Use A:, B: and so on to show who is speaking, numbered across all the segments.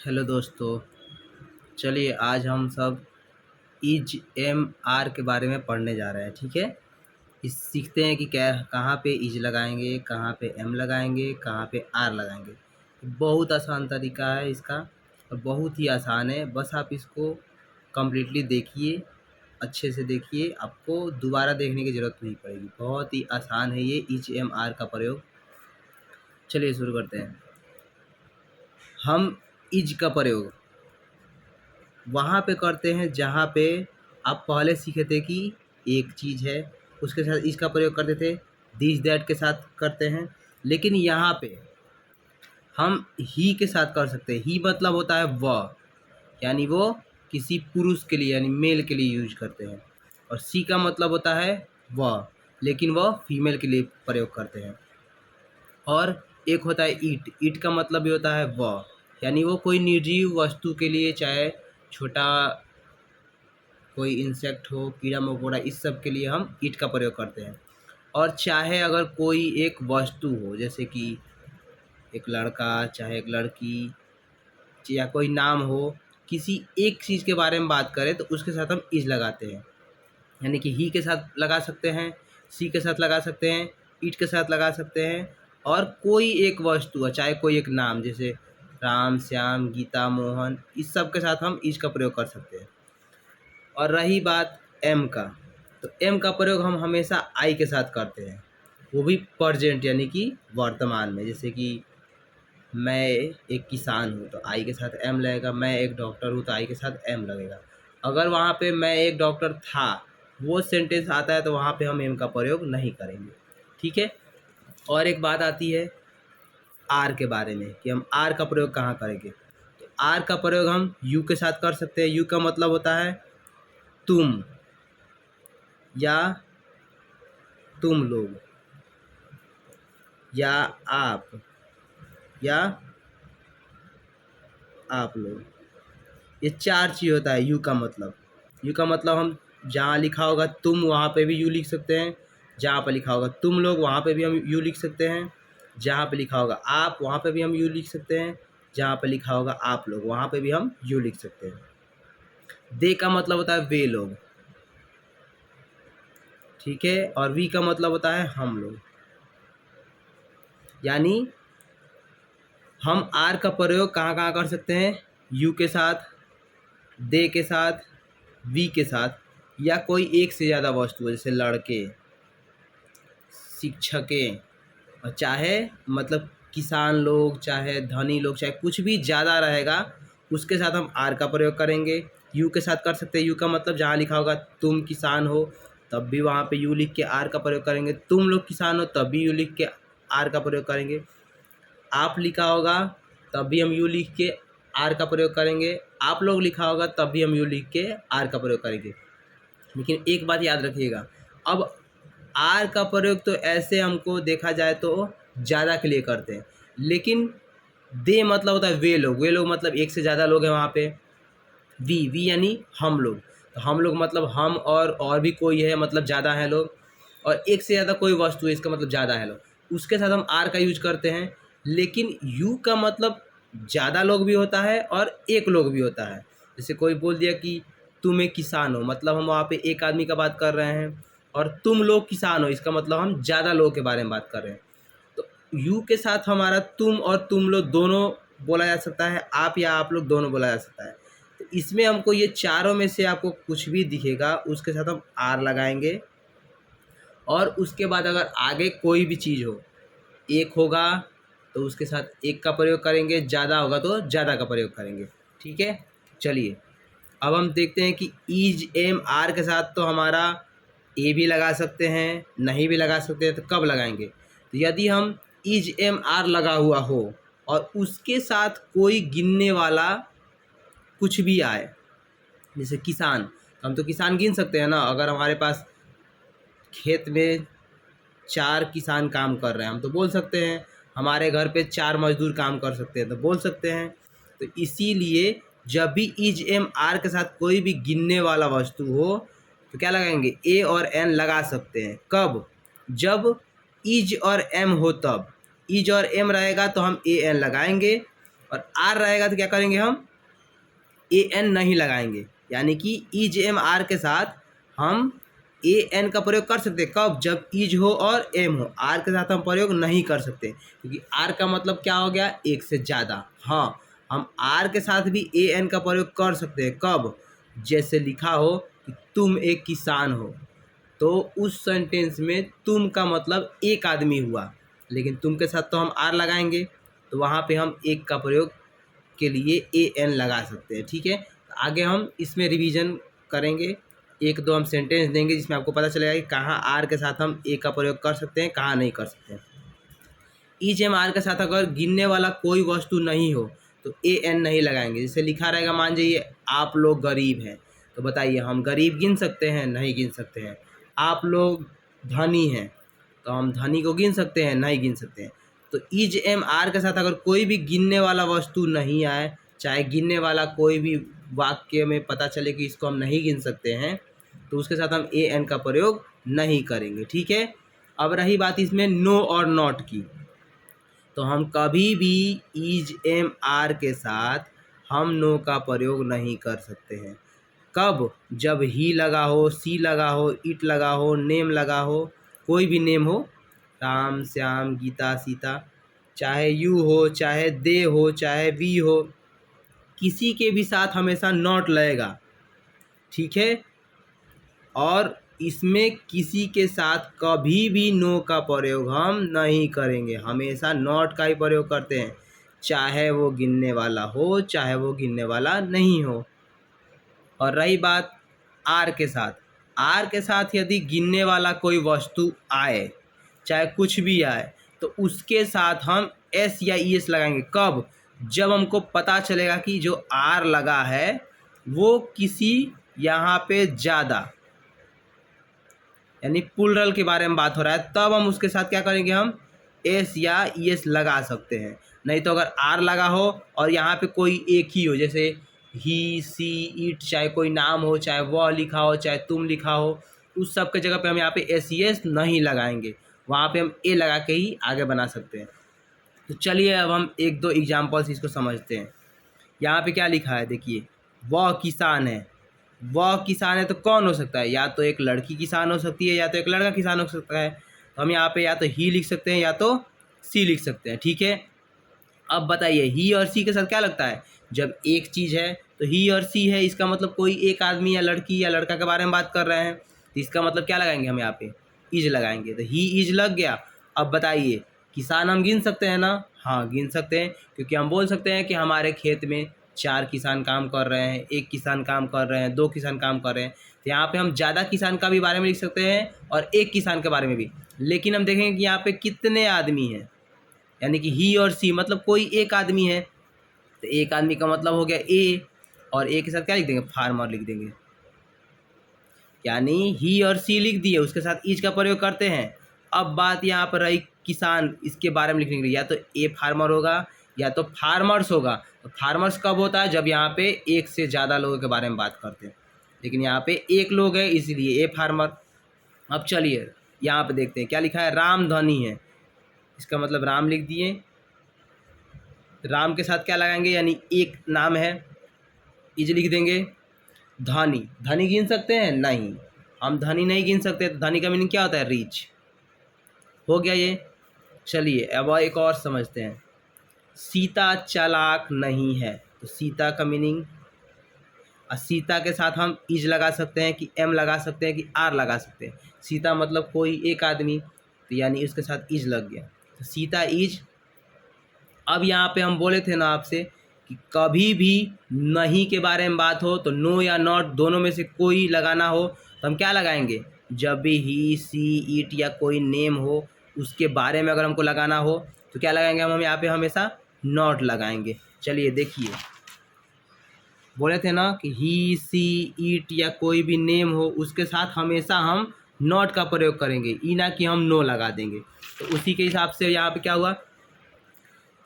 A: Hello दोस्तों। चलिए आज हम सब इज एम आर के बारे में पढ़ने जा रहे हैं। ठीक है, इस सीखते हैं कि क्या कहाँ पे इज लगाएंगे, कहाँ पे एम लगाएंगे, कहाँ पे आर लगाएंगे। बहुत आसान तरीका है इसका और बहुत ही आसान है। बस आप इसको कम्प्लीटली देखिए, अच्छे से देखिए, आपको दोबारा देखने की ज़रूरत नहीं पड़ेगी। बहुत ही आसान है ये इज एम आर का प्रयोग। चलिए शुरू करते हैं। हम इज का प्रयोग वहाँ पे करते हैं जहाँ पे आप पहले सीखे थे कि एक चीज़ है, उसके साथ इसका प्रयोग करते थे, दिस दैट के साथ करते हैं। लेकिन यहाँ पे हम ही के साथ कर सकते हैं। ही मतलब होता है वह, यानी वो किसी पुरुष के लिए यानी मेल के लिए यूज करते हैं। और सी का मतलब होता है वह, लेकिन वह फीमेल के लिए प्रयोग करते हैं। और एक होता है ईट। ईट का मतलब भी होता है वह, यानी वो कोई निर्जीव वस्तु के लिए, चाहे छोटा कोई इंसेक्ट हो, कीड़ा मकोड़ा, इस सब के लिए हम ईट का प्रयोग करते हैं। और चाहे अगर कोई एक वस्तु हो, जैसे कि एक लड़का, चाहे एक लड़की, या कोई नाम हो, किसी एक चीज़ के बारे में बात करें तो उसके साथ हम इज लगाते हैं। यानी कि ही के साथ लगा सकते हैं, सी के साथ लगा सकते हैं, ईट के साथ लगा सकते हैं। और कोई एक वस्तु है, चाहे कोई एक नाम, जैसे राम, श्याम, गीता, मोहन, इस सब के साथ हम इज का प्रयोग कर सकते हैं। और रही बात एम का, तो एम का प्रयोग हम हमेशा आई के साथ करते हैं, वो भी प्रेजेंट यानी कि वर्तमान में। जैसे कि मैं एक किसान हूँ तो आई के साथ एम लगेगा, मैं एक डॉक्टर हूँ तो आई के साथ एम लगेगा। अगर वहाँ पे मैं एक डॉक्टर था वो सेंटेंस आता है तो वहाँ पे हम एम का प्रयोग नहीं करेंगे। ठीक है। और एक बात आती है आर के बारे में कि हम आर का प्रयोग कहाँ करेंगे। तो आर का प्रयोग हम यू के साथ कर सकते हैं। यू का मतलब होता है तुम, या तुम लोग, या आप, या आप लोग, ये चार चीज़ होता है यू का मतलब। यू का मतलब हम जहाँ लिखा होगा तुम वहाँ पे भी यू लिख सकते हैं, जहाँ पे लिखा होगा तुम लोग वहाँ पे भी हम यू लिख सकते हैं, जहाँ पे लिखा होगा आप वहाँ पे भी हम यू लिख सकते हैं, जहाँ पे लिखा होगा आप लोग वहाँ पे भी हम यू लिख सकते हैं। दे का मतलब होता है वे लोग। ठीक है। और वी का मतलब होता है हम लोग। यानी हम आर का प्रयोग कहाँ कहाँ कर सकते हैं, यू के साथ, दे के साथ, वी के साथ, या कोई एक से ज़्यादा वस्तु जैसे लड़के, शिक्षकें, और चाहे मतलब किसान लोग, चाहे धनी लोग, चाहे कुछ भी ज़्यादा रहेगा उसके साथ हम आर का प्रयोग करेंगे। यू के साथ कर सकते हैं। यू का मतलब जहाँ लिखा होगा तुम किसान हो तब भी वहाँ पे यू लिख के आर का प्रयोग करेंगे, तुम लोग किसान हो तब भी यू लिख के आर का प्रयोग करेंगे, आप लिखा होगा तब भी हम यू लिख के आर का प्रयोग करेंगे, आप लोग लिखा होगा तब भी हम यू लिख के आर का प्रयोग करेंगे। लेकिन एक बात याद रखिएगा, अब आर का प्रयोग तो ऐसे हमको देखा जाए तो ज़्यादा के लिए करते हैं, लेकिन दे मतलब होता है वे लोग। वे लोग मतलब एक से ज़्यादा लोग हैं वहाँ पे। वी यानी हम लोग, तो हम लोग मतलब हम और भी कोई है मतलब ज़्यादा है लोग, और एक से ज़्यादा कोई वस्तु है इसका मतलब ज़्यादा है लोग, उसके साथ हम आर का यूज करते हैं। लेकिन यू का मतलब ज़्यादा लोग भी होता है और एक लोग भी होता है। जैसे कोई बोल दिया कि तुम एक किसान हो, मतलब हम वहाँ पे एक आदमी का बात कर रहे हैं, और तुम लोग किसान हो इसका मतलब हम ज़्यादा लोगों के बारे में बात कर रहे हैं। तो यू के साथ हमारा तुम और तुम लोग दोनों बोला जा सकता है, आप या आप लोग दोनों बोला जा सकता है। तो इसमें हमको ये चारों में से आपको कुछ भी दिखेगा उसके साथ हम आर लगाएंगे। और उसके बाद अगर आगे कोई भी चीज़ हो, एक होगा तो उसके साथ एक का प्रयोग करेंगे, ज़्यादा होगा तो ज़्यादा का प्रयोग करेंगे। ठीक है। चलिए अब हम देखते हैं कि ईज एम आर के साथ तो हमारा ए भी लगा सकते हैं, नहीं भी लगा सकते हैं, तो कब लगाएंगे। तो यदि हम ईज एम आर लगा हुआ हो और उसके साथ कोई गिनने वाला कुछ भी आए, जैसे किसान, हम तो किसान गिन सकते हैं ना। अगर हमारे पास खेत में 4 किसान काम कर रहे हैं हम तो बोल सकते हैं, हमारे घर पे 4 मजदूर काम कर सकते हैं तो बोल सकते हैं। तो इसीलिए जब भी इज एम आर के साथ कोई भी गिनने वाला वस्तु हो तो क्या लगाएंगे, ए और एन लगा सकते हैं। कब, जब इज और एम हो तब। इज और एम रहेगा तो हम ए एन लगाएंगे, और आर रहेगा तो क्या करेंगे हम, ए एन नहीं लगाएंगे। यानी कि इज एम आर के साथ हम ए एन का प्रयोग कर सकते हैं कब, जब इज हो और एम हो। आर के साथ हम प्रयोग नहीं कर सकते क्योंकि आर का मतलब क्या हो गया, एक से ज़्यादा। हाँ, हम आर के साथ भी ए एन का प्रयोग कर सकते हैं कब, जैसे लिखा हो कि तुम एक किसान हो, तो उस सेंटेंस में तुम का मतलब एक आदमी हुआ, लेकिन तुम के साथ तो हम आर लगाएंगे, तो वहाँ पे हम एक का प्रयोग के लिए ए एन लगा सकते हैं। ठीक है, आगे हम इसमें रिवीजन करेंगे, एक दो हम सेंटेंस देंगे जिसमें आपको पता चलेगा कि कहाँ आर के साथ हम ए का प्रयोग कर सकते हैं, कहाँ नहीं कर सकते हैं। इज एम आर के साथ अगर गिनने वाला कोई वस्तु नहीं हो तो ए एन नहीं लगाएंगे। जैसे लिखा रहेगा, मान जाइए आप लोग गरीब हैं, तो बताइए हम गरीब गिन सकते हैं, नहीं गिन सकते हैं। आप लोग धनी हैं, तो हम धनी को गिन सकते हैं, नहीं गिन सकते हैं। तो इज एम आर के साथ अगर कोई भी गिनने वाला वस्तु नहीं आए, चाहे गिनने वाला कोई भी वाक्य में पता चले कि इसको हम नहीं गिन सकते हैं, तो उसके साथ हम ए एन का प्रयोग नहीं करेंगे। ठीक है, अब रही बात इसमें नो और नॉट की, तो हम कभी भी इज एम आर के साथ हम नो का प्रयोग नहीं कर सकते हैं। कब, जब ही लगा हो, सी लगा हो, इट लगा हो, नेम लगा हो, कोई भी नेम हो, राम श्याम गीता सीता, चाहे यू हो, चाहे दे हो, चाहे वी हो, किसी के भी साथ हमेशा नॉट लगेगा। ठीक है, और इसमें किसी के साथ कभी भी नो का प्रयोग हम नहीं करेंगे, हमेशा नॉट का ही प्रयोग करते हैं, चाहे वो गिनने वाला हो, चाहे वो गिनने वाला नहीं हो। और रही बात आर के साथ, आर के साथ यदि गिनने वाला कोई वस्तु आए, चाहे कुछ भी आए, तो उसके साथ हम एस या ई एस लगाएंगे कब, जब हमको पता चलेगा कि जो आर लगा है वो किसी यहाँ पे ज़्यादा, यानी प्लूरल के बारे में बात हो रहा है, तब हम उसके साथ क्या करेंगे, हम एस या ई एस लगा सकते हैं। नहीं तो अगर आर लगा हो और यहाँ पे कोई एक ही हो, जैसे ही, सी, इट, चाहे कोई नाम हो, चाहे वह लिखा हो, चाहे तुम लिखा हो, उस सब के जगह पे हम यहाँ पे एस ई एस नहीं लगाएंगे, वहाँ पे हम ए लगा के ही आगे बना सकते हैं। तो चलिए अब हम एक दो एग्जाम्पल्स इसको समझते हैं। यहाँ पे क्या लिखा है, देखिए, वह किसान है। वह किसान है तो कौन हो सकता है, या तो एक लड़की किसान हो सकती है, या तो एक लड़का किसान हो सकता है। तो हम यहाँ पे या तो ही लिख सकते हैं या तो सी लिख सकते हैं। ठीक है, अब बताइए ही और सी के साथ क्या लगता है, जब एक चीज़ है तो ही और सी है, इसका मतलब कोई एक आदमी या लड़की या लड़का के बारे में बात कर रहे हैं, तो इसका मतलब क्या लगाएंगे, हम यहाँ पे इज लगाएंगे, तो ही इज लग गया। अब बताइए किसान हम गिन सकते हैं ना, हाँ गिन सकते हैं, क्योंकि हम बोल सकते हैं कि हमारे खेत में 4 किसान काम कर रहे हैं, 1 किसान काम कर रहे हैं, 2 किसान काम कर रहे हैं। तो यहाँ पे हम ज़्यादा किसान का भी बारे में लिख सकते हैं और 1 किसान के बारे में भी। लेकिन हम देखेंगे कि यहाँ पे कितने आदमी हैं, यानी कि ही और सी मतलब कोई एक आदमी है, तो एक आदमी का मतलब हो गया ए, और ए के साथ क्या लिख देंगे, फार्मर लिख देंगे। यानी ही और सी लिख दिए, उसके साथ इज का प्रयोग करते हैं। अब बात यहाँ पर रही किसान, इसके बारे में लिखने के लिए या तो ए फार्मर होगा या तो फार्मर्स होगा। तो फार्मर्स कब होता है, जब यहाँ पे एक से ज़्यादा लोगों के बारे में बात करते हैं, लेकिन यहाँ पे एक लोग है इसलिए ए फार्मर। अब चलिए यहाँ पे देखते हैं क्या लिखा है, राम धनी है, इसका मतलब राम लिख दिए। राम के साथ क्या लगाएंगे, यानी एक नाम है, इज लिख देंगे। धनी, धनी गिन सकते हैं, नहीं, हम धनी नहीं गिन सकते, तो धनी का मीनिंग क्या होता है, रिच। हो गया ये। चलिए अब एक और समझते हैं, सीता चालाक नहीं है, तो सीता का मीनिंग, सीता के साथ हम इज लगा सकते हैं कि एम लगा सकते हैं कि आर लगा सकते हैं। सीता मतलब कोई एक आदमी, तो यानी उसके साथ इज लग गया, तो सीता इज। अब यहाँ पे हम बोले थे ना आपसे कि कभी भी नहीं के बारे में बात हो तो नो या नॉट दोनों में से कोई लगाना हो, तो हम क्या लगाएंगे, जब भी ही, सी, इट या कोई नेम हो उसके बारे में अगर हमको लगाना हो तो क्या लगाएंगे, हम यहाँ पे हमेशा नॉट लगाएंगे। चलिए देखिए, बोले थे ना कि ही, सी, इट या कोई भी नेम हो उसके साथ हमेशा हम नॉट का प्रयोग करेंगे, ई ना कि हम नो लगा देंगे। तो उसी के हिसाब से यहाँ पे क्या हुआ,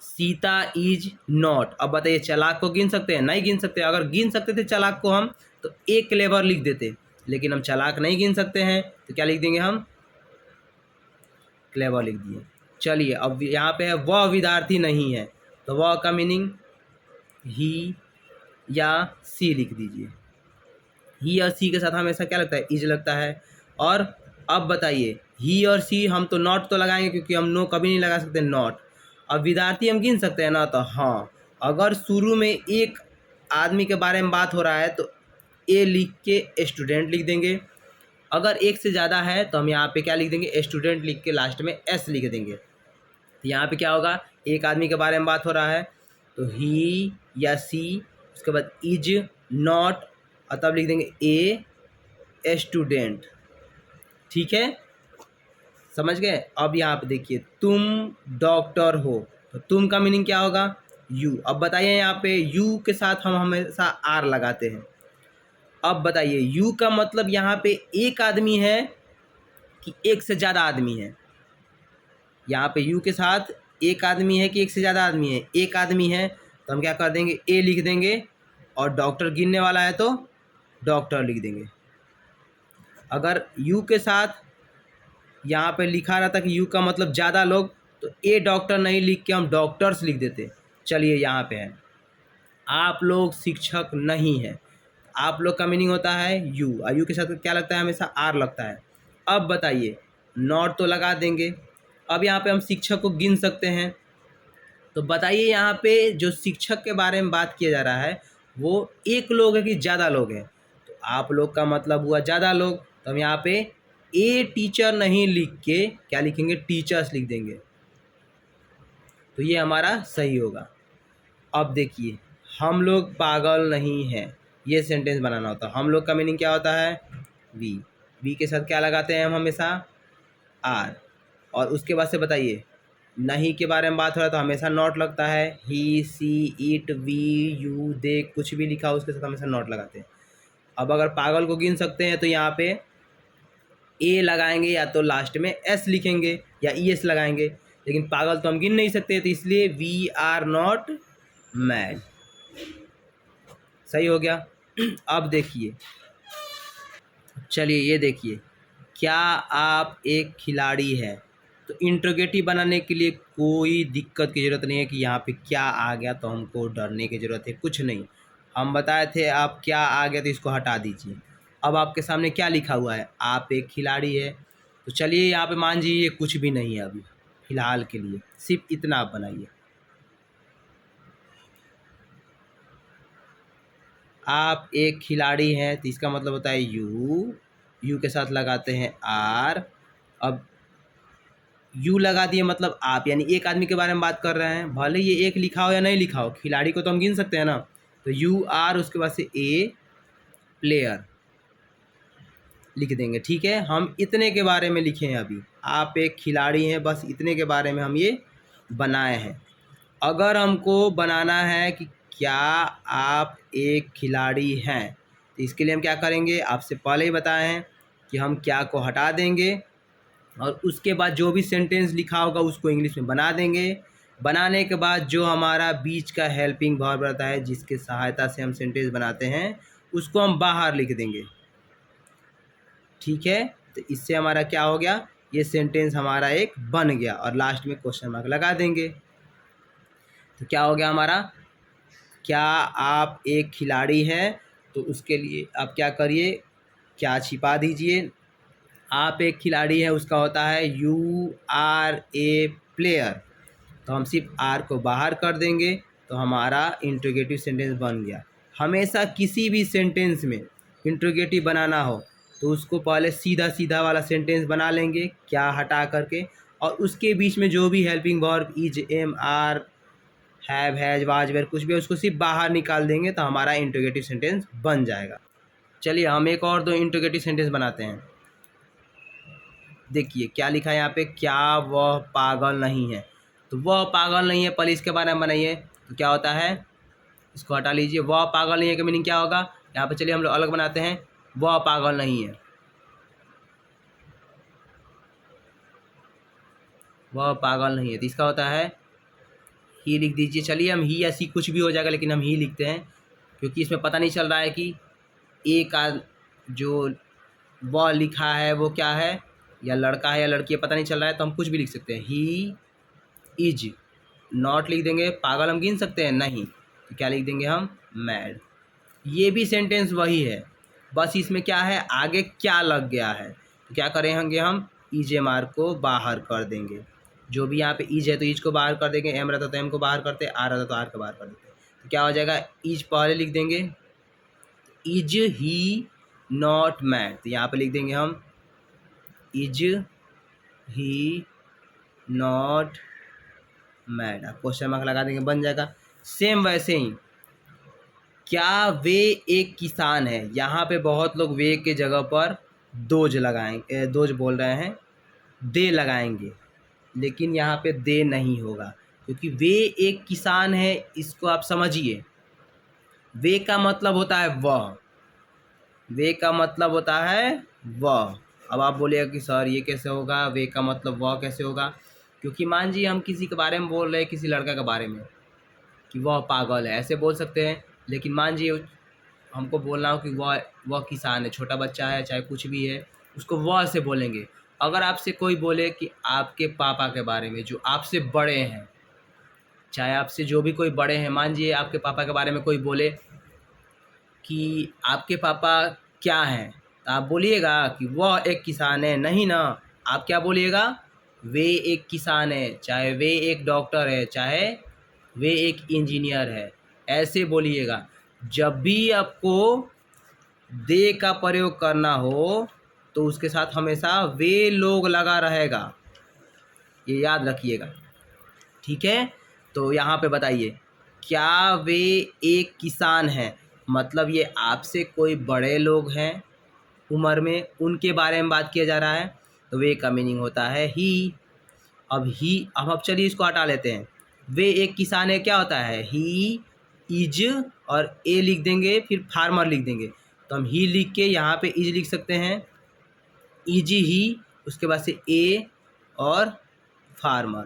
A: सीता इज नॉट। अब बताइए चालाक को गिन सकते हैं, नहीं गिन सकते। अगर गिन सकते थे चालाक को हम तो एक क्लेवर लिख देते, लेकिन हम चालाक नहीं गिन सकते हैं तो क्या लिख देंगे, हम क्लेवर लिख दिए। चलिए अब यहाँ पे है वह विद्यार्थी नहीं है, तो वह का मीनिंग ही या सी लिख दीजिए। ही और सी के साथ हमेशा क्या लगता है, इज लगता है। और अब बताइए, ही और सी हम तो नॉट तो लगाएंगे क्योंकि हम नो कभी नहीं लगा सकते नॉट। अब विद्यार्थी हम गिन सकते हैं ना, तो हाँ, अगर शुरू में एक आदमी के बारे में बात हो रहा है तो ए लिख के स्टूडेंट लिख देंगे। अगर एक से ज़्यादा है तो हम यहाँ पे क्या लिख देंगे, स्टूडेंट लिख के लास्ट में एस लिख देंगे। तो यहाँ पे क्या होगा, एक आदमी के बारे में बात हो रहा है तो ही या सी, उसके बाद इज नॉट, और तब लिख देंगे ए स्टूडेंट। ठीक है, समझ गए। अब यहाँ पे देखिए, तुम डॉक्टर हो, तो तुम का मीनिंग क्या होगा, यू। अब बताइए, यहाँ पे यू के साथ हम हमेशा आर लगाते हैं। अब बताइए, यू का मतलब यहाँ पे एक आदमी है कि एक से ज़्यादा आदमी है। यहाँ पे यू के साथ एक आदमी है कि एक से ज़्यादा आदमी है, एक आदमी है तो हम क्या कर देंगे, ए लिख देंगे, और डॉक्टर गिनने वाला है तो डॉक्टर लिख देंगे। अगर यू के साथ यहाँ पे लिखा रहता कि यू का मतलब ज़्यादा लोग, तो ए डॉक्टर नहीं लिख के हम डॉक्टर्स लिख देते। चलिए यहाँ पे है, आप लोग शिक्षक नहीं हैं। आप लोग का मीनिंग होता है यू, और यू के साथ क्या लगता है, हमेशा आर लगता है। अब बताइए, नॉट तो लगा देंगे। अब यहाँ पे हम शिक्षक को गिन सकते हैं, तो बताइए यहाँ पे जो शिक्षक के बारे में बात किया जा रहा है वो एक लोग है कि ज़्यादा लोग हैं, तो आप लोग का मतलब हुआ ज़्यादा लोग। तो हम यहाँ पे ए टीचर नहीं लिख के क्या लिखेंगे, टीचर्स लिख देंगे, तो ये हमारा सही होगा। अब देखिए, हम लोग पागल नहीं हैं, ये सेंटेंस बनाना होता है। हम लोग का मीनिंग क्या होता है, वी। वी के साथ क्या लगाते हैं हम हमेशा, आर। और उसके बाद से बताइए, नहीं के बारे में बात हो रहा है तो हमेशा नॉट लगता है। ही, सी, इट, वी, यू, दे, कुछ भी लिखा हो उसके साथ हमेशा नॉट लगाते हैं। अब अगर पागल को गिन सकते हैं तो यहाँ पे ए लगाएंगे या तो लास्ट में एस लिखेंगे या ई एस लगाएंगे, लेकिन पागल तो हम गिन नहीं सकते, तो इसलिए वी आर नॉट मैड। सही हो गया। अब देखिए, चलिए ये देखिए, क्या आप एक खिलाड़ी हैं, तो इंट्रोगेटिव बनाने के लिए कोई दिक्कत की ज़रूरत नहीं है कि यहाँ पे क्या आ गया तो हमको डरने की ज़रूरत है, कुछ नहीं। हम बताए थे आप क्या आ गया तो इसको हटा दीजिए। अब आपके सामने क्या लिखा हुआ है, आप एक खिलाड़ी है, तो चलिए यहाँ पे मान लीजिए कुछ भी नहीं है अभी फ़िलहाल के लिए, सिर्फ इतना आप बनाइए, आप एक खिलाड़ी हैं, तो इसका मतलब होता है यू। यू के साथ लगाते हैं आर। अब यू लगा दिए मतलब आप, यानी एक आदमी के बारे में बात कर रहे हैं, भले ये एक लिखा हो या नहीं लिखा हो, खिलाड़ी को तो हम गिन सकते हैं ना। तो यू आर, उसके बाद से ए प्लेयर लिख देंगे। ठीक है, हम इतने के बारे में लिखे हैं अभी, आप एक खिलाड़ी हैं, बस इतने के बारे में हम ये बनाए हैं। अगर हमको बनाना है कि क्या आप एक खिलाड़ी हैं, तो इसके लिए हम क्या करेंगे, आपसे पहले ही बताए हैं कि हम क्या को हटा देंगे और उसके बाद जो भी सेंटेंस लिखा होगा उसको इंग्लिश में बना देंगे। बनाने के बाद जो हमारा बीच का हेल्पिंग वर्ब रहता है जिसके सहायता से हम सेंटेंस बनाते हैं उसको हम बाहर लिख देंगे। ठीक है, तो इससे हमारा क्या हो गया, ये सेंटेंस हमारा एक बन गया, और लास्ट में क्वेश्चन मार्क लगा देंगे। तो क्या हो गया हमारा, क्या आप एक खिलाड़ी हैं, तो उसके लिए आप क्या करिए, क्या छिपा दीजिए, आप एक खिलाड़ी हैं उसका होता है यू आर ए प्लेयर, तो हम सिर्फ आर को बाहर कर देंगे, तो हमारा इंट्रोगेटिव सेंटेंस बन गया। हमेशा किसी भी सेंटेंस में इंट्रोगेटिव बनाना हो तो उसको पहले सीधा सीधा वाला सेंटेंस बना लेंगे क्या हटा करके, और उसके बीच में जो भी helping verb is, am, are, have, has, was, were कुछ भी है उसको सिर्फ बाहर निकाल देंगे, तो हमारा इंट्रोगेटिव सेंटेंस बन जाएगा। चलिए हम एक और दो इंट्रोगेटिव सेंटेंस बनाते हैं। देखिए क्या लिखा है यहाँ पे, क्या वह पागल नहीं है, तो वह पागल नहीं है पहले इसके बारे में बनाइए, तो क्या होता है, इसको हटा लीजिए। वह पागल नहीं है का मीनिंग क्या होगा, यहाँ पे चलिए हम लोग अलग बनाते हैं, वह पागल नहीं है, वह पागल नहीं है, तो इसका होता है ही लिख दीजिए। चलिए हम ही या सी कुछ भी हो जाएगा, लेकिन हम ही लिखते हैं क्योंकि इसमें पता नहीं चल रहा है कि ए का जो वह लिखा है वो क्या है, या लड़का है या लड़की है, पता नहीं चल रहा है, तो हम कुछ भी लिख सकते हैं। ही इज, नॉट लिख देंगे, पागल हम गिन सकते हैं नहीं, तो क्या लिख देंगे हम, मैड। ये भी सेंटेंस वही है, बस इसमें क्या है, आगे क्या लग गया है। तो क्या करेंगे हम, EJMR को बाहर कर देंगे। जो भी यहाँ पे इज है तो इज को बाहर कर देंगे, एम रहता तो एम को बाहर करते, आर रहता तो आर को बाहर कर देते। तो क्या हो जाएगा, इज पहले लिख देंगे, इज ही नॉट मैड। तो यहाँ पे लिख देंगे हम इज ही नॉट मैड, आप क्वेश्चन मार्क लगा देंगे, बन जाएगा। सेम वैसे ही, क्या वे एक किसान है, यहाँ पे बहुत लोग वे के जगह पर दोज लगाएंगे, दोज बोल रहे हैं, दे लगाएंगे, लेकिन यहाँ पे दे नहीं होगा, क्योंकि वे एक किसान है, इसको आप समझिए। वे का मतलब होता है वह, वे का मतलब होता है वह। अब आप बोलिएगा कि सर ये कैसे होगा, वे का मतलब वह कैसे होगा, क्योंकि मान लीजिए हम किसी के बारे में बोल रहे हैं, किसी लड़का के बारे में कि वह पागल है, ऐसे बोल सकते हैं। लेकिन मान लीजिए हमको बोलना हो कि वह किसान है, छोटा बच्चा है, चाहे कुछ भी है, उसको वह से बोलेंगे। अगर आपसे कोई बोले कि आपके पापा के बारे में, जो आपसे बड़े हैं, चाहे आपसे जो भी कोई बड़े हैं, मान लीजिए आपके पापा के बारे में कोई बोले कि आपके पापा क्या हैं, तो आप बोलिएगा कि वह एक किसान है, नहीं ना। आप क्या बोलिएगा, वे एक किसान है, चाहे वे एक डॉक्टर है, चाहे वे एक इंजीनियर है, ऐसे बोलिएगा। जब भी आपको दे का प्रयोग करना हो तो उसके साथ हमेशा वे लोग लगा रहेगा, ये याद रखिएगा, ठीक है। तो यहाँ पे बताइए, क्या वे एक किसान हैं, मतलब ये आपसे कोई बड़े लोग हैं उम्र में, उनके बारे में बात किया जा रहा है, तो वे का मीनिंग होता है ही। अब चलिए इसको हटा लेते हैं। वे एक किसान है क्या होता है, ही, इज और ए लिख देंगे, फिर फार्मर लिख देंगे। तो हम ही लिख के यहाँ पे इज लिख सकते हैं, इज ही, उसके बाद से ए और फार्मर,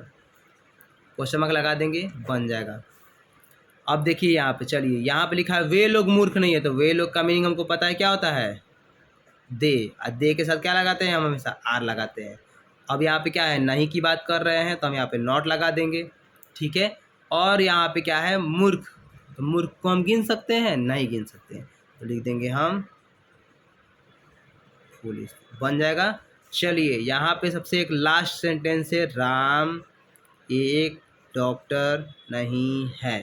A: क्वेश्चन मार्क लगा देंगे, बन जाएगा। अब देखिए यहाँ पे, चलिए यहाँ पे लिखा है वे लोग मूर्ख नहीं है, तो वे लोग का मीनिंग हमको पता है क्या होता है, दे। और दे के साथ क्या लगाते हैं, हम हमेशा आर लगाते हैं। अब यहाँ पे क्या है, नहीं की बात कर रहे हैं, तो हम यहाँ पे नॉट लगा देंगे, ठीक है। और यहाँ पे क्या है, मूर्ख, तो मूर्ख को हम गिन सकते हैं, नहीं गिन सकते हैं, तो लिख देंगे हम फुल, बन जाएगा। चलिए यहाँ पे सबसे एक लास्ट सेंटेंस है, राम एक डॉक्टर नहीं है।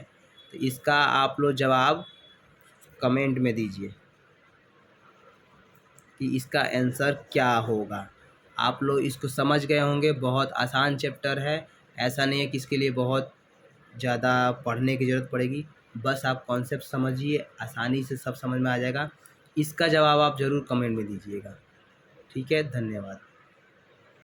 A: तो इसका आप लोग जवाब कमेंट में दीजिए कि इसका आंसर क्या होगा। आप लोग इसको समझ गए होंगे, बहुत आसान चैप्टर है, ऐसा नहीं है कि इसके लिए बहुत ज़्यादा पढ़ने की ज़रूरत पड़ेगी, बस आप कॉन्सेप्ट समझिए, आसानी से सब समझ में आ जाएगा। इसका जवाब आप ज़रूर कमेंट में दीजिएगा, ठीक है। धन्यवाद।